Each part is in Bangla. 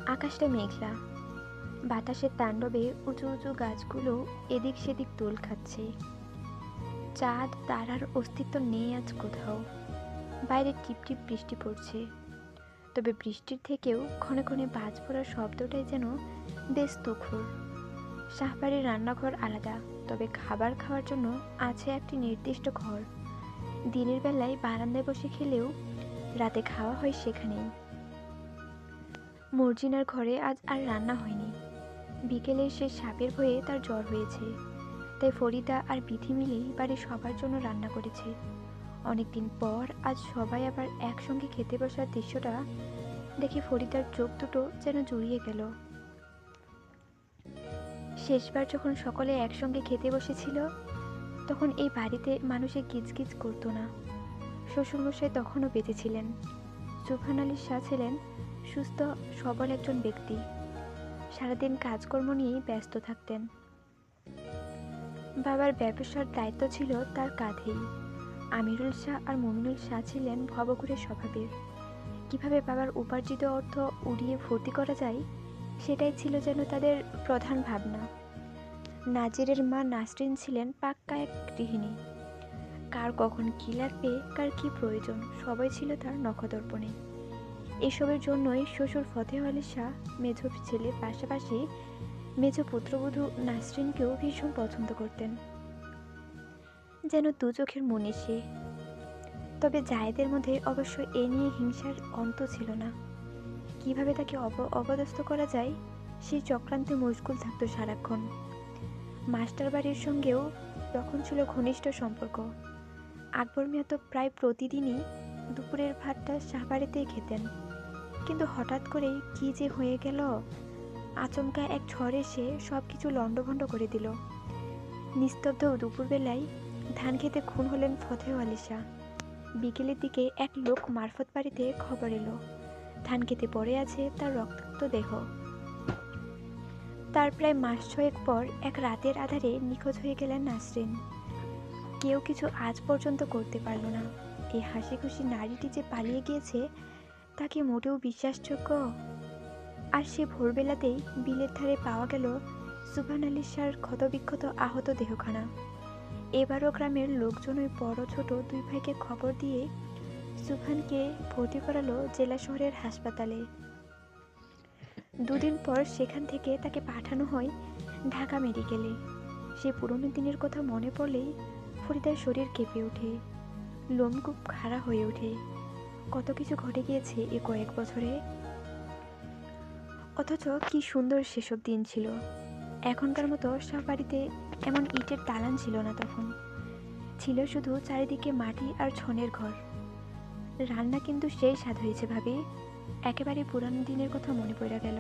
আকাশটা মেঘলা, বাতাসের তাণ্ডবে উঁচু উঁচু গাছগুলো এদিক সেদিক দোল খাচ্ছে। চাঁদ তারার অস্তিত্ব নেই আজ কোথাও। বাইরে টিপটিপ বৃষ্টি পড়ছে, তবে বৃষ্টির থেকেও ক্ষণে ক্ষণে বাজ পড়ার শব্দটাই যেন বেশ তুখর। শাহবাড়ির রান্নাঘর আলাদা, তবে খাবার খাওয়ার জন্য আছে একটি নির্দিষ্ট ঘর। দিনের বেলায় বারান্দায় বসে খেলেও রাতে খাওয়া হয় সেখানেই। মর্জিনার ঘরে আজ আর রান্না হয়নি। বিকেলে সে সাপের ভয়ে তার জ্বর হয়েছে, তাই ফরিদা আর বিথি মিলেই বাড়ির সবার জন্য রান্না করেছে। অনেকদিন পর আজ সবাই আবার একসঙ্গে খেতে বসার দৃশ্যটা দেখে ফরিদার চোখ দুটো যেন জুড়িয়ে গেল। শেষবার যখন সকলে একসঙ্গে খেতে বসেছিল, তখন এই বাড়িতে মানুষে গিজগিজ করতো না। শ্বশুরমশাই তখনও বেঁচে ছিলেন। সুবহান আলী শাহ ছিলেন সুস্থ সবল একজন ব্যক্তি, সারাদিন কাজকর্ম নিয়েই ব্যস্ত থাকতেন। বাবার ব্যবসার দায়িত্ব ছিল তার কাঁধেই। আমিরুল শাহ আর মুমিনুল শাহ ছিলেন ভবঘুরে স্বভাবের। কিভাবে বাবার উপার্জিত অর্থ উড়িয়ে ভর্তি করা যায়, সেটাই ছিল যেন তাদের প্রধান ভাবনা। নাজিরের মা নাসরিন ছিলেন পাক্কা এক গৃহিণী। কার কখন কী লাগবে, কার কী প্রয়োজন, সবাই ছিল তার নখদর্পণে। এসবের জন্যই শ্বশুর ফতেহ আলী শাহ মেজ ছেলের পাশাপাশি মেজ পুত্রবধূ নাসরিনকেও ভীষণ পছন্দ করতেন, যেন দু চোখের মনি সে। তবে জায়েদের মধ্যে অবশ্য এ নিয়ে হিংসার অন্ত ছিল না। কিভাবে তাকে অপদস্থ করা যায়, সেই চক্রান্তে মশগুল থাকত সারাক্ষণ। মাস্টার বাড়ির সঙ্গেও তখন ছিল ঘনিষ্ঠ সম্পর্ক। আকবর মিয়া তো প্রায় প্রতিদিনই দুপুরের ভাতটা শাহবাড়িতেই খেতেন। কিন্তু হঠাৎ করেই কি যে হয়ে গেল, আচমকা এক ঝড় এসে সব কিছু লণ্ডভণ্ড করে দিল। নিস্তব্ধ দুপুরবেলায় ধান খেতে খুন হলেন ফতেহ আলী শাহ। বিকেলের দিকে এক লোক মারফত বাড়িতে খবর এলো, ধান খেতে পড়ে আছে তার রক্তাক্ত দেহ। তার প্রায় মাস ছয়েক পর এক রাতের আধারে নিখোঁজ হয়ে গেলেন নাসরিন। কেউ কিছু আজ পর্যন্ত করতে পারল না। এই হাসি খুশি নারীটি যে পালিয়ে গিয়েছে, তা কি মোটেও বিশ্বাসযোগ্য? আর সে ভোরবেলাতেই বিলের ধারে পাওয়া গেল সুবহান আলী শাহর ক্ষতবিক্ষত আহত দেহখানা। এবারও গ্রামের লোকজন ওই বড় ছোট দুই ভাইকে খবর দিয়ে সুবহানকে ভর্তি করালো জেলা শহরের হাসপাতালে। দুদিন পর সেখান থেকে তাকে পাঠানো হয় ঢাকা মেডিকেলে। সে পুরনো দিনের কথা মনে পড়লেই ফরিদার শরীর কেঁপে ওঠে, লোমকূপ খাড়া হয়ে ওঠে। কত কিছু ঘটে গিয়েছে এ কয়েক বছরে, অথচ কি সুন্দর সেসব দিন ছিল। এখনকার মতো সব বাড়িতে এমন ইটের দালান ছিল না তখন। ছিল শুধু চারিদিকে মাটি আর ছনের ঘর। রান্না কিন্তু সেই স্বাদ হয়েছে ভাবি। একেবারে পুরানো দিনের কথা মনে পড়ে গেল।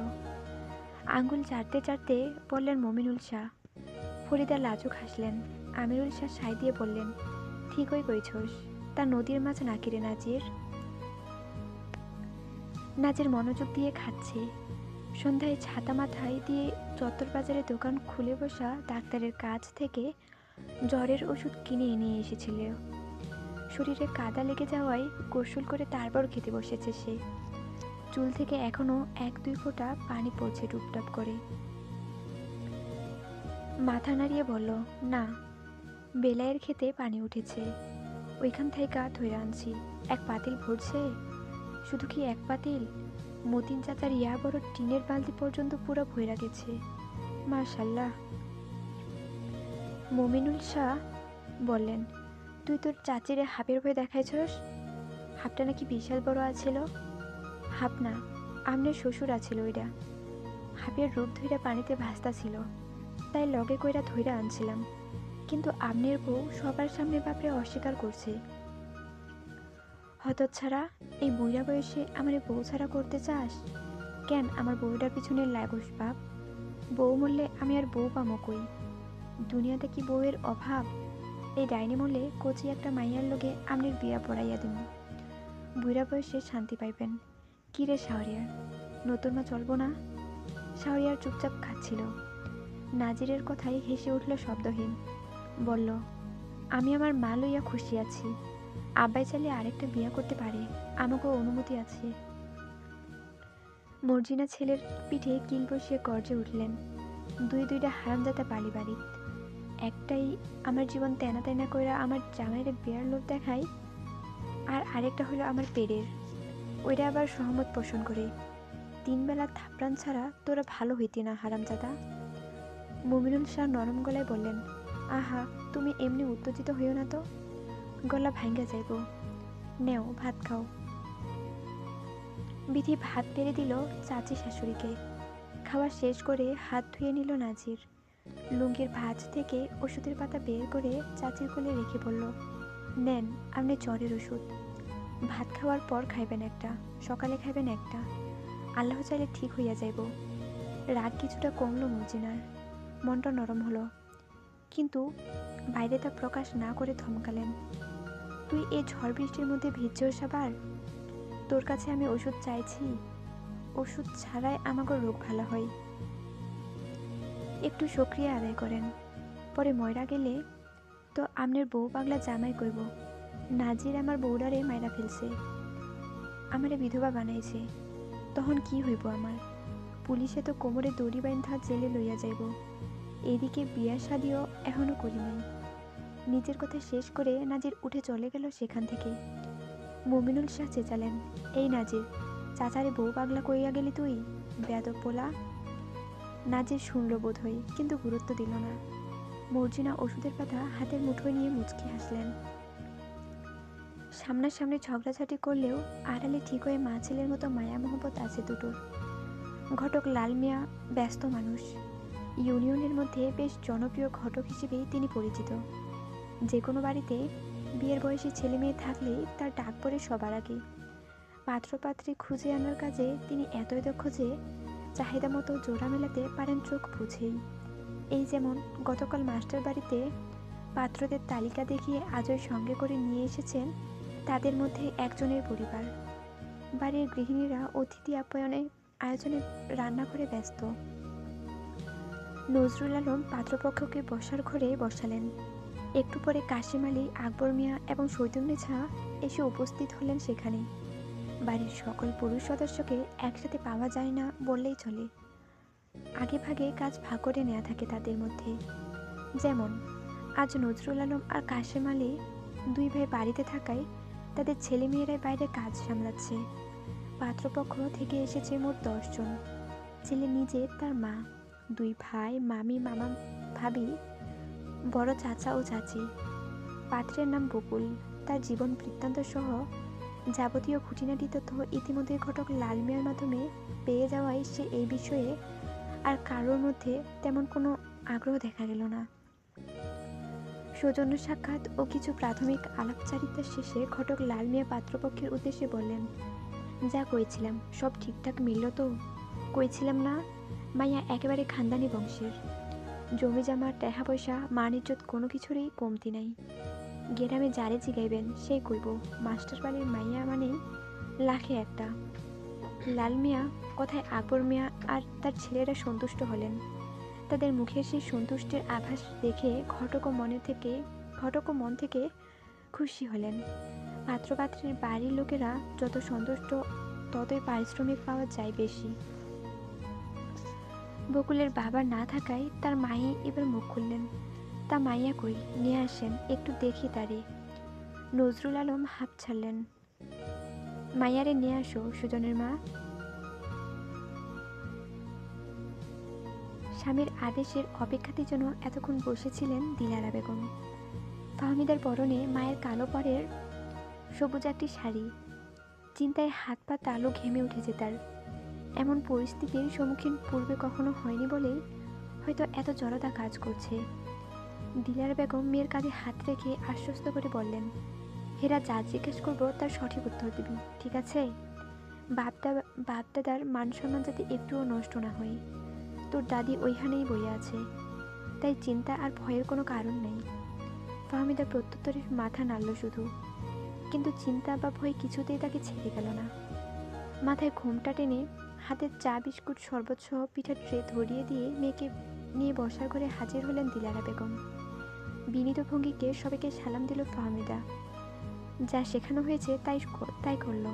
আঙ্গুল চাটতে চাটতে বললেন মমিনুল শাহ। ফরিদা লাজুক হাসলেন। আমিরুল শাহ সায় দিয়ে বললেন, ঠিকই কইছস, তা নদীর মাছ নাকি রে নাজির? নাজির মনোযোগ দিয়ে খাচ্ছে। সন্ধ্যায় ছাতা মাথায় দিয়ে চত্বর বাজারে দোকান খুলে বসা ডাক্তারের কাছ থেকে জ্বরের ওষুধ কিনে নিয়ে এসেছিল। শরীরে কাদা লেগে যাওয়ায় গোসল করে তারপর খেতে বসেছে সে। চুল থেকে এখনো 1-2 ফোঁটা পানি পড়ছে টুপটাপ করে। মাথা নাড়িয়ে বলল, না, বেলায়ের খেতে পানি উঠেছে, ওইখান থেকে ধরে আনছি। এক পাতিল ভরছে। শুধু কি এক পাতিল, মতিন চাচার ইয়া বড় টিনের বালতি পর্যন্ত পুরো ভইরা গেছে। মাশাল্লাহ। মমিনুল শাহ বললেন, তুই তোর চাচিরে হাপের ভয় দেখাইছস? হাপটা নাকি বিশাল বড় আছিল। হাপ না, আমনের শ্বশুর আছিল ওইটা। হাপের রূপ ধইরা পানিতে ভাসতা ছিল, তাই লগে কইরা ধইরা আনছিলাম। কিন্তু আমনের বউ সবার সামনে বাপরে অস্বীকার করছে। হতচ্ছাড়া, এই বুইড়া বয়সে আমারে বউ ছাড়া করতে চাস? কেন আমার বউটার পিছনে লাগোস বাপ? বউ মরলে আমি আর বউ পামো কই? দুনিয়াতে কি বউয়ের অভাব? এই ডাইনি মরলে কচি একটা মাইয়ার লগে আমনের বিয়া পড়াইয়া দিম। বুইড়া বয়সে শান্তি পাইবেন। কি রে শাহরিয়ার, নতুন মা চলবো না? শাহরিয়ার চুপচাপ খাচ্ছিল। নাজিরের কথায় হেসে উঠল শব্দহীন। বলল, আমি আমার মা লইয়া খুশি আছি। আব্বাই চাইলে আরেকটা বিয়া করতে পারে, আমাকেও অনুমতি আছে। মর্জিনা ছেলের পিঠে কিল বসিয়ে গর্জে উঠলেন, দুই দুইটা হারামজাদা পালি বাড়ি, একটাই আমার জীবন তেনা তেনা কইরা আমার জামাইরে বিয়ার লোভ দেখায়, আর আরেকটা হলো আমার পেটের, ওইটা আবার সহমত পোষণ করে। 3 বেলা থাপড়ান ছাড়া তোরা ভালো হইতি না হারামজাদা। মুমিনুল শাহ নরম গলায় বললেন, আহা তুমি এমনি উত্তেজিত হইও না তো, গলা ভাঙ্গা যাইব, নেও ভাত খাও। বিধি ভাত পেরে দিল চাচি শাশুড়িকে। খাওয়া শেষ করে হাত ধুয়ে নিল নাজির। লুঙ্গির ভাঁজ থেকে ওষুধের পাতা বের করে চাচির কোলে রেখে বলল, নেন আপনি জ্বরের ওষুধ, ভাত খাওয়ার পর খাইবেন একটা, সকালে খাইবেন একটা, আল্লাহ চাইলে ঠিক হইয়া যাইব। রাগ কিছুটা কমলো মর্জিনার, মনটা নরম হলো, কিন্তু বাইরে তা প্রকাশ না করে ধমকালেন, তুই এই ঝড় বৃষ্টির মধ্যে ভিজছস আবার? তোর কাছে আমি ওষুধ চাইছি? ওষুধ ছাড়াই আমাকে রোগ ভালো হয়। একটু সক্রিয়া আদায় করেন, পরে ময়রা গেলে তো আমনের বউ পাগলা জামাই কইব, নাজির আমার বউডারে মাইরা ফেলছে, আমারে বিধবা বানাইছে, তখন কি হইব আমার? পুলিশে তো কোমরে দড়ি বাইন্ধা জেলে লইয়া যাইব। এদিকে বিয়া শাদিও এখনো করি নাই। নিজের কথা শেষ করে নাজির উঠে চলে গেল সেখান থেকে। মুমিনুল শাহ চেঁচালেন, এই নাজির, চাচারে বউ পাগলা কইয়া গেলি তুই, বেয়াদব পোলা। নাজির শুনল বোধ হয়, কিন্তু গুরুত্ব দিল না। মর্জিনা ওষুধের পাতা হাতের মুঠোয় নিয়ে মুচকি হাসলেন। সামনাসামনি ঝগড়াঝাটি করলেও আড়ালে ঠিক হয়ে মা ছেলের মতো মায়া মহব্বত আছে দুটোর। ঘটক লাল মিয়া ব্যস্ত মানুষ, ইউনিয়নের মধ্যে বেশ জনপ্রিয় ঘটক হিসেবেই তিনি পরিচিত। যে কোনো বাড়িতে বিয়ের বয়সী ছেলে মেয়ে থাকলেই তার ডাক পড়ে সবার আগে। পাত্রপাত্রী খুঁজে আনার কাজে তিনি এতই দক্ষ যে চাহিদা মতো জোড়া মেলাতে পারেন চোখ বুঝেই। এই যেমন গতকাল মাস্টার বাড়িতে পাত্রদের তালিকা দেখিয়ে আজই সঙ্গে করে নিয়ে এসেছেন তাদের মধ্যে একজনের পরিবার। বাড়ির গৃহিণীরা অতিথি আয়োজনে রান্না করে ব্যস্ত। নজরুল আলম পাত্রপক্ষকে বসার ঘরে বসালেন। একটু পরে কাশিম আলী, আকবর মিয়া এবং শৈতুন্নেছা এসে উপস্থিত হলেন সেখানে। বাড়ির সকল পুরুষ সদস্যকে একসাথে পাওয়া যায় না বললেই চলে। আগে ভাগে কাজ ভাগ করে নেওয়া থাকে তাদের মধ্যে। যেমন আজ নজরুল আলম আর কাশিম আলী দুই ভাই বাড়িতে থাকায় তাদের ছেলে মেয়েরাই বাইরে কাজ সামলাচ্ছে। পাত্রপক্ষ থেকে এসেছে মোট 10 জন। ছেলে নিজে, তার মা, 2 ভাই, মামি, মামা, ভাবি, বড় চাচা ও চাচি। পাত্রের নাম বকুল। তার জীবন বৃত্তান্ত সহ যাবতীয় খুঁটিনাটি তথ্য ইতিমধ্যে ঘটক লাল মিয়ার মাধ্যমে পেয়ে যাওয়ায় সে এই বিষয়ে আর কারোর মধ্যে তেমন কোনো আগ্রহ দেখা গেল না। সৌজন্য সাক্ষাৎ ও কিছু প্রাথমিক আলাপচারিতার শেষে ঘটক লাল মিয়া পাত্রপক্ষের উদ্দেশ্যে বললেন, যা কইছিলাম সব ঠিকঠাক মিলল তো? কইছিলাম না মাইয়া একেবারে খানদানি বংশের, জমি জামা, টাকা পয়সা, মান ইজ্জত কোনো কিছুরই কমতি নাই। গেরামে যারে জিগাইবেন সেই কইব মাস্টার বাড়ির মাইয়া মানেই লাখে একটা। লাল মিয়া কথায় আকবর মিয়া আর তার ছেলেরা সন্তুষ্ট হলেন। তাদের মুখের সেই সন্তুষ্টির আভাস দেখে ঘটক মন থেকে খুশি হলেন। পাত্রপাত্রীর বাড়ির লোকেরা যত সন্তুষ্ট ততই পারিশ্রমিক পাওয়া যায় বেশি। বকুলের বাবা না থাকায় তার মাই এবার মুখ খুললেন, তা মাইয়া কই, নিয়ে আসেন একটু দেখি তারে। নজরুল আলম হাঁপ ছাড়লেন, মাইয়ারে নিয়ে আসো সুজনের মা। স্বামীর আদেশের অপেক্ষাতেই যেন এতক্ষণ বসেছিলেন দিলারা বেগম। ফাহমিদার পরনে মায়ের কালো পরের সবুজ একটি শাড়ি। চিন্তায় হাত পা তালু ঘেমে উঠেছে তার। এমন পরিস্থিতির সম্মুখীন পূর্বে কখনো হয়নি বলেই হয়তো এত জড়তা কাজ করছে। দিলারা বেগম মেয়ের কাঁধে হাত রেখে আশ্বস্ত করে বললেন, হেরা যা জিজ্ঞেস করবো তার সঠিক উত্তর দিবি, ঠিক আছে? বাপদাদার মান সম্মান যাতে একটুও নষ্ট না হয়। তোর দাদি ওইখানেই বইয়া আছে, তাই চিন্তা আর ভয়ের কোনো কারণ নেই। ফাহমিদা প্রত্যুত্তরে মাথা নাড়ল শুধু, কিন্তু চিন্তা বা ভয় কিছুতেই তাকে ছেড়ে গেল না। মাথায় ঘোমটা টেনে হাতে চা, বিস্কুট, শরবত সহ পিঠার ট্রে ধরিয়ে দিয়ে মেয়েকে নিয়ে বসার ঘরে হাজির হলেন দিলারা বেগম। বিনীত ভঙ্গিকে সবাইকে সালাম দিল ফাহমিদা। যা শেখানো হয়েছে তাই করল।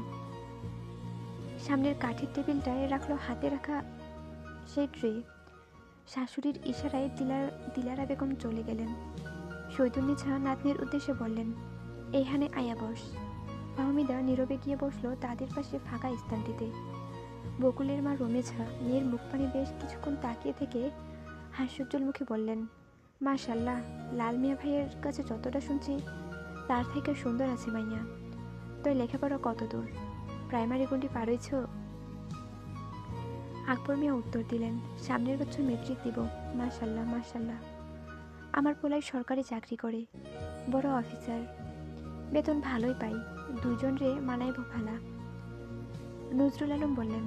সামনের কাঠের টেবিলটায় রাখলো হাতে রাখা সেই ট্রে। শাশুড়ির ইশারায় দিলারা বেগম চলে গেলেন। শৈতুন্নিছা নাতনির উদ্দেশ্যে বললেন, এইখানে আয়া বস। ফাহমিদা নীরবে গিয়ে বসলো তাদের পাশে ফাঁকা স্থানটিতে। বকুলের মা রমেছা মেয়ের মুখপানে বেশ কিছুক্ষণ তাকিয়ে থেকে হাস্যোজ্জ্বল মুখে বললেন, মাশাল্লাহ, লাল মিয়া ভাইয়ের কাছে যতটা শুনছি তার থেকে সুন্দর আছে মাইয়া। তোর লেখাপড়া কত দূর? প্রাইমারি গণ্ডি পার হইছ? আকবর মিয়া উত্তর দিলেন, সামনের বছর মেট্রিক দিব। মাশাল্লাহ মাশাল্লাহ। আমার পোলাই সরকারি চাকরি করে, বড় অফিসার, বেতন ভালোই পাই। দুজন রে মানাইব ভালা। নজরুল আলম বললেন,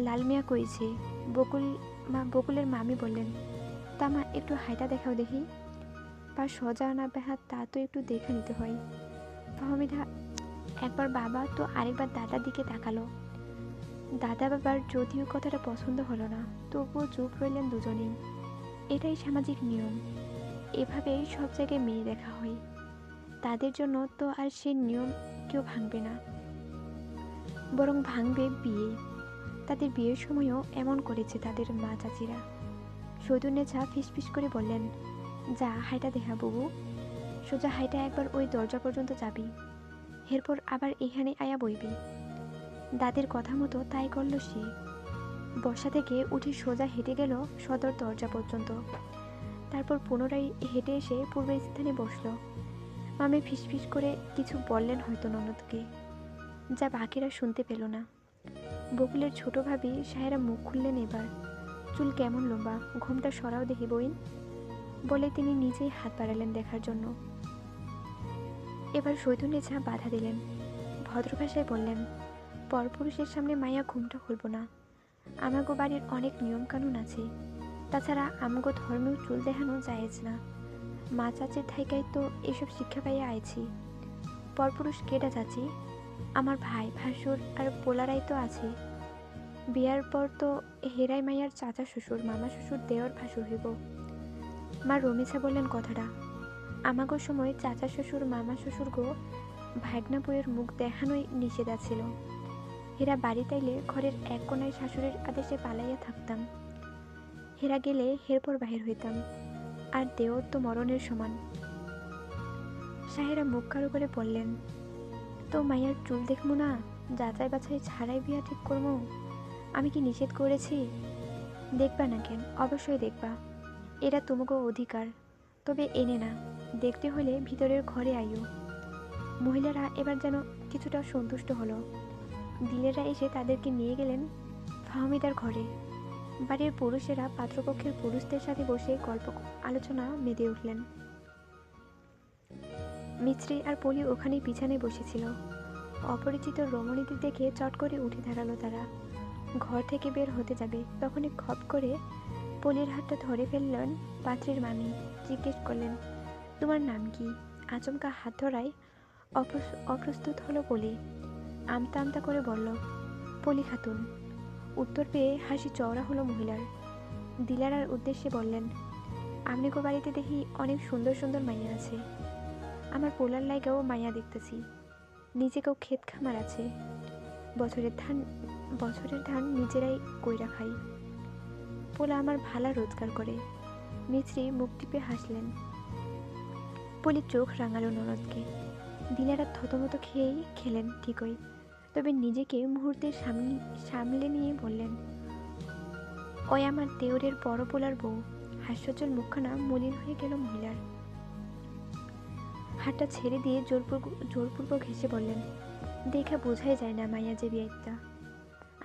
লাল মিয়া কইছে। বকুলের মামি বললেন, তা মা একটু হাইটা দেখাও দেখি। পা সোজা না বেহাত তা তো একটু দেখে নিতে হয়। ফাহমিদা একবার বাবা তো আরেকবার দাদার দিকে তাকালো। দাদা বাবার যদিও কথাটা পছন্দ হলো না, তবুও চুপ রইলেন দুজনেই। এটাই সামাজিক নিয়ম, এভাবেই সব জায়গায় মেয়ে দেখা হয়। তাদের জন্য তো আর সে নিয়ম কেউ ভাঙবে না, বরং ভাঙবে বিয়ে। তাদের বিয়ের সময়ও এমন করেছে তাদের মা চাচিরা। সৈদুন্নেছা ফিসফিস করে বললেন, যা হাইটা দেখা বুবু, সোজা হাইটা একবার ওই দরজা পর্যন্ত যাবি, এরপর আবার এখানে আয়া বইবি। দাদের কথা মতো তাই করল সে। বসা থেকে উঠে সোজা হেঁটে গেল সদর দরজা পর্যন্ত, তারপর পুনরায় হেঁটে এসে পূর্বের স্থানে বসল। মামি ফিসফিস করে কিছু বললেন হয়তো ননদকে, যা বাকিরা শুনতে পেল না। বকুলের ছোট ভাবি সাহেরা মুখ খুললেন এবার, চুল কেমন লম্বা, ঘুমটা সরাও দেখি বইন, বলে তিনি নিজেই হাত বাড়ালেন দেখার জন্য। এবার শৈতুন্নেছা বাধা দিলেন, ভদ্র ভাষায় বললেন, পরপুরুষের সামনে মাইয়া ঘুমটা খুলব না। আমাগো বাড়ির অনেক নিয়ম কানুন আছে, তাছাড়া আমগো ধর্মেও চুল দেখানো জায়েজ না। মা চাচির থাইকাই তো এসব শিক্ষা পাইয়া আইছি। পরপুরুষ কেটা চাচি? আমার ভাই ভাসুর আর পোলারাই তো আছে। বিয়ার পর তো হেরাই মাইয়ার চাচা শ্বশুর, মামা শ্বশুর, দেওর ভাসুর হইব। মা রমেছা বললেন কথাটা। আমাগো সময় চাচা শ্বশুর মামা শ্বশুর গো ভাগনা বইয়ের মুখ দেখানোই নিষেধ আছিল। হেরা বাড়ি তাইলে ঘরের এক কোনায় শাশুড়ির আদেশে পালাইয়া থাকতাম। হেরা গেলে হেরপর বাহির হইতাম, আর দেওর তো মরণের সমান। সাহেরা মুখ কারো করে বললেন, তো মাইয়ার চুল দেখবো না, যাচাই বাছাই ছাড়াই বিয়া ঠিক করবো? আমি কি নিষেধ করেছি? দেখবা না কেন, অবশ্যই দেখবা, এরা তোমাকে অধিকার। তবে এনে না, দেখতে হলে ভিতরের ঘরে আইও। মহিলারা এবার যেন কিছুটা সন্তুষ্ট হলো। দিলেরা এসে তাদেরকে নিয়ে গেলেন ফাহমিদার ঘরে। বাড়ির পুরুষেরা পাত্রপক্ষের পুরুষদের সাথে বসে গল্প আলোচনা মেতে উঠলেন। মিছরি আর পলি ওখানেই বিছানায় বসেছিল। অপরিচিত রমণীদের দেখে চট করে উঠে দাঁড়ালো তারা। ঘর থেকে বের হতে যাবে, তখনই খপ করে পলির হাতটা ধরে ফেললেন পাত্রীর মামি। জিজ্ঞেস করলেন, তোমার নাম কি? আচমকা হাত ধরায় অপ্রস্তুত হলো পলি। আমতা আমতা করে বলল, পলি খাতুন। উত্তর পেয়ে হাসি চওড়া হলো মহিলার। দিলারার উদ্দেশ্যে বললেন, আমনিগো বাড়িতে দেখি অনেক সুন্দর সুন্দর মাইয়া আছে। আমার পোলার লাইগাও মাইয়া দেখতেছি। নিজেকেও ক্ষেত খামার আছে, বছরের ধান নিজেরাই কইরা খাই। পোলা আমার ভালা রোজগার করে। মিছরি মুখ টিপে হাসলেন। পলি চোখ রাঙালো ননদকে। দিলারা থতমত খেয়েই খেলেন ঠিকই, তবে নিজেকে মুহূর্তে সামলে নিয়ে বললেন, ওই আমার দেওরের বড় পোলার বউ। হাস্যোজ্জ্বল মুখখানা মলিন হয়ে গেল মহিলার। হাতটা ছেড়ে দিয়ে জোরপূর্বক হেসে বললেন, দেখা বোঝাই যায় না মাইয়া যে বিয়েটা।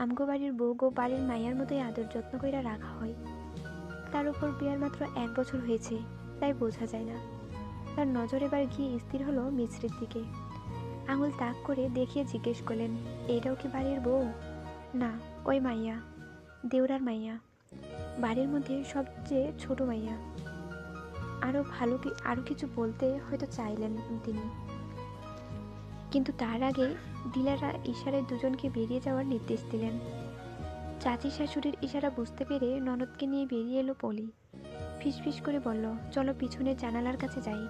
আমগো বাড়ির বউ গো বাড়ির মাইয়ার মতোই আদর যত্ন কইরা রাখা হয়। তার উপর বিয়ার মাত্র 1 বছর হয়েছে, তাই বোঝা যায় না। তার নজর এবার গিয়ে স্থির হলো মিছরির দিকে। আঙুল তাক করে দেখিয়ে জিজ্ঞেস করলেন, এটাও কি বাড়ির বউ? না, ওই মাইয়া, দেওরার মাইয়া, বাড়ির মধ্যে সবচেয়ে ছোট মাইয়া। আরো কিছু বলতে হয়তো চাইলেন তিনি, কিন্তু তার আগে দিলারা ইশারায় দুজনকে বেরিয়ে যাওয়ার নির্দেশ দিলেন। চাচি শাশুড়ির ইশারা বুঝতে পেরে ননদকে নিয়ে বেরিয়ে এলো পলি। ফিসফিস করে বলল, চলো পিছনের জানালার কাছে যাই।